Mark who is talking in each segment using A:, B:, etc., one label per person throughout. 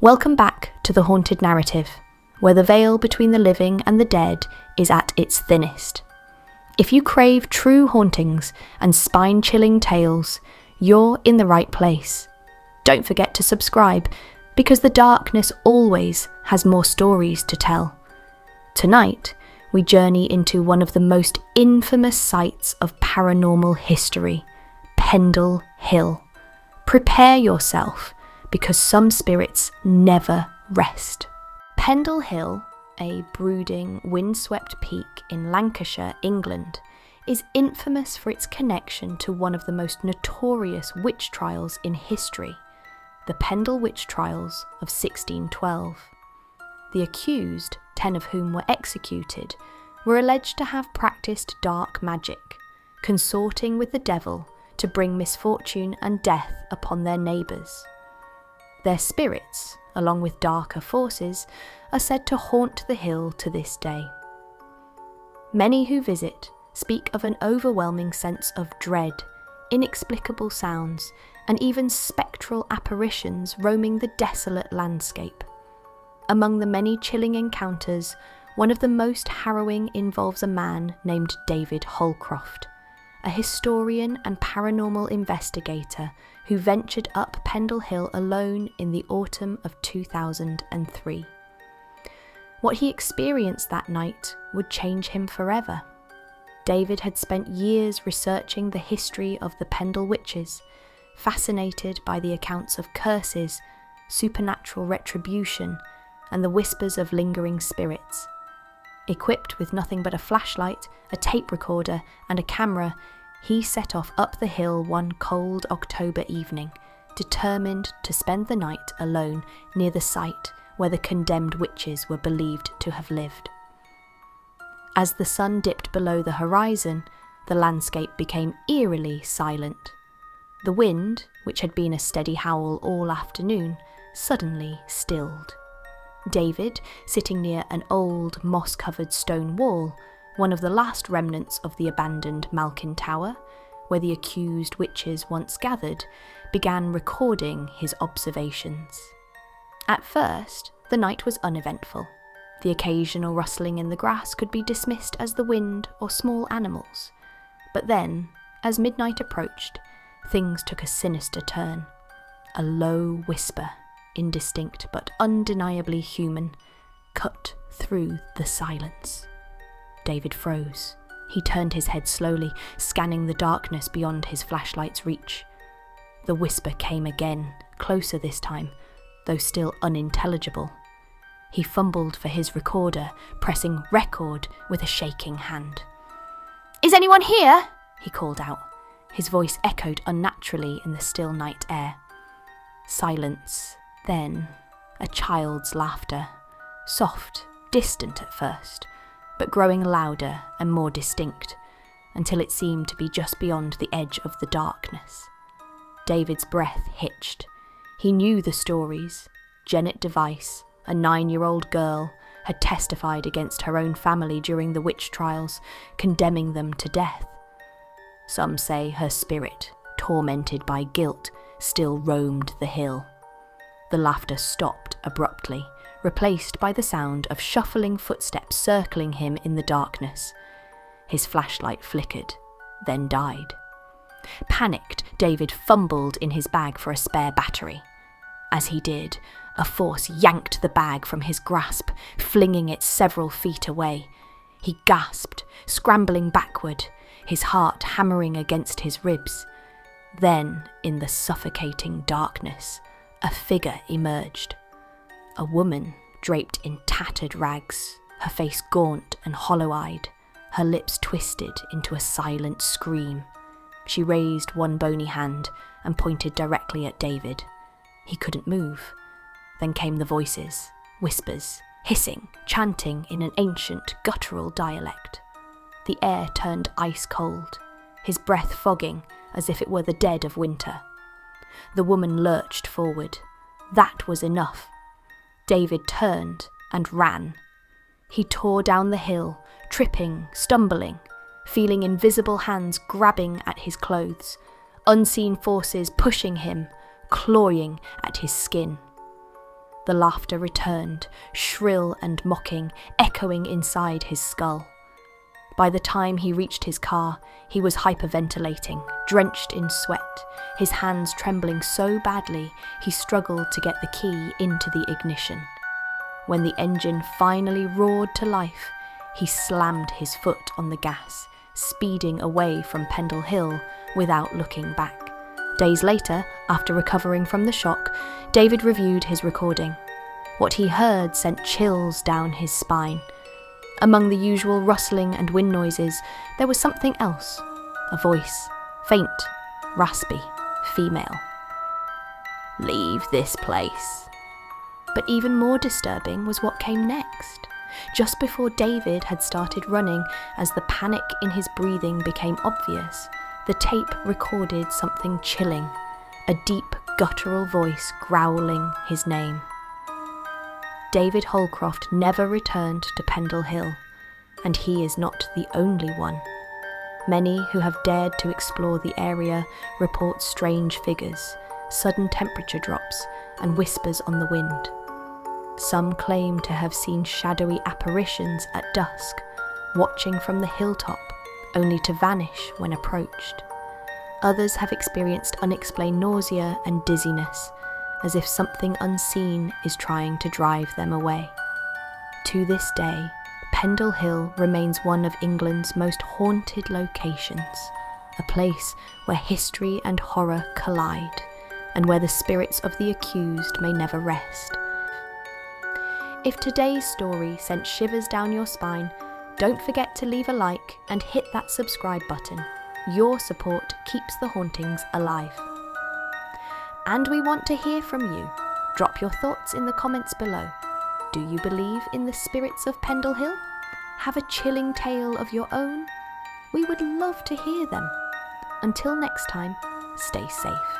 A: Welcome back to The Haunted Narrative, where the veil between the living and the dead is at its thinnest. If you crave true hauntings and spine-chilling tales, you're in the right place. Don't forget to subscribe, because the darkness always has more stories to tell. Tonight, we journey into one of the most infamous sites of paranormal history, Pendle Hill. Prepare yourself, because some spirits never rest. Pendle Hill, a brooding, windswept peak in Lancashire, England, is infamous for its connection to one of the most notorious witch trials in history, the Pendle Witch Trials of 1612. The accused, 10 of whom were executed, were alleged to have practiced dark magic, consorting with the devil to bring misfortune and death upon their neighbours. Their spirits, along with darker forces, are said to haunt the hill to this day. Many who visit speak of an overwhelming sense of dread, inexplicable sounds, and even spectral apparitions roaming the desolate landscape. Among the many chilling encounters, one of the most harrowing involves a man named David Holcroft, a historian and paranormal investigator who ventured up Pendle Hill alone in the autumn of 2003. What he experienced that night would change him forever. David had spent years researching the history of the Pendle witches, fascinated by the accounts of curses, supernatural retribution, and the whispers of lingering spirits. Equipped with nothing but a flashlight, a tape recorder, and a camera, he set off up the hill one cold October evening, determined to spend the night alone near the site where the condemned witches were believed to have lived. As the sun dipped below the horizon, the landscape became eerily silent. The wind, which had been a steady howl all afternoon, suddenly stilled. David, sitting near an old, moss-covered stone wall, one of the last remnants of the abandoned Malkin Tower, where the accused witches once gathered, began recording his observations. At first, the night was uneventful. The occasional rustling in the grass could be dismissed as the wind or small animals. But then, as midnight approached, things took a sinister turn. A low whisper, indistinct but undeniably human, cut through the silence. David froze. He turned his head slowly, scanning the darkness beyond his flashlight's reach. The whisper came again, closer this time, though still unintelligible. He fumbled for his recorder, pressing record with a shaking hand. "Is anyone here?" he called out. His voice echoed unnaturally in the still night air. Silence, then a child's laughter, soft, distant at first, but growing louder and more distinct, until it seemed to be just beyond the edge of the darkness. David's breath hitched. He knew the stories. Janet Device, a 9-year-old girl, had testified against her own family during the witch trials, condemning them to death. Some say her spirit, tormented by guilt, still roamed the hill. The laughter stopped abruptly, replaced by the sound of shuffling footsteps circling him in the darkness. His flashlight flickered, then died. Panicked, David fumbled in his bag for a spare battery. As he did, a force yanked the bag from his grasp, flinging it several feet away. He gasped, scrambling backward, his heart hammering against his ribs. Then, in the suffocating darkness, a figure emerged. A woman draped in tattered rags, her face gaunt and hollow-eyed, her lips twisted into a silent scream. She raised one bony hand and pointed directly at David. He couldn't move. Then came the voices, whispers, hissing, chanting in an ancient, guttural dialect. The air turned ice-cold, his breath fogging as if it were the dead of winter. The woman lurched forward. That was enough. David turned and ran. He tore down the hill, tripping, stumbling, feeling invisible hands grabbing at his clothes, unseen forces pushing him, clawing at his skin. The laughter returned, shrill and mocking, echoing inside his skull. By the time he reached his car, he was hyperventilating, drenched in sweat, his hands trembling so badly he struggled to get the key into the ignition. When the engine finally roared to life, he slammed his foot on the gas, speeding away from Pendle Hill without looking back. Days later, after recovering from the shock, David reviewed his recording. What he heard sent chills down his spine. Among the usual rustling and wind noises, there was something else. A voice, faint, raspy, female. "Leave this place." But even more disturbing was what came next. Just before David had started running, as the panic in his breathing became obvious, the tape recorded something chilling, a deep, guttural voice growling his name. David Holcroft never returned to Pendle Hill, and he is not the only one. Many who have dared to explore the area report strange figures, sudden temperature drops, and whispers on the wind. Some claim to have seen shadowy apparitions at dusk, watching from the hilltop, only to vanish when approached. Others have experienced unexplained nausea and dizziness, as if something unseen is trying to drive them away. To this day, Pendle Hill remains one of England's most haunted locations, a place where history and horror collide, and where the spirits of the accused may never rest. If today's story sent shivers down your spine, don't forget to leave a like and hit that subscribe button. Your support keeps the hauntings alive. And we want to hear from you. Drop your thoughts in the comments below. Do you believe in the spirits of Pendle Hill? Have a chilling tale of your own? We would love to hear them. Until next time, stay safe.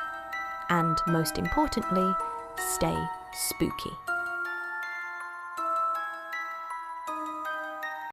A: And most importantly, stay spooky.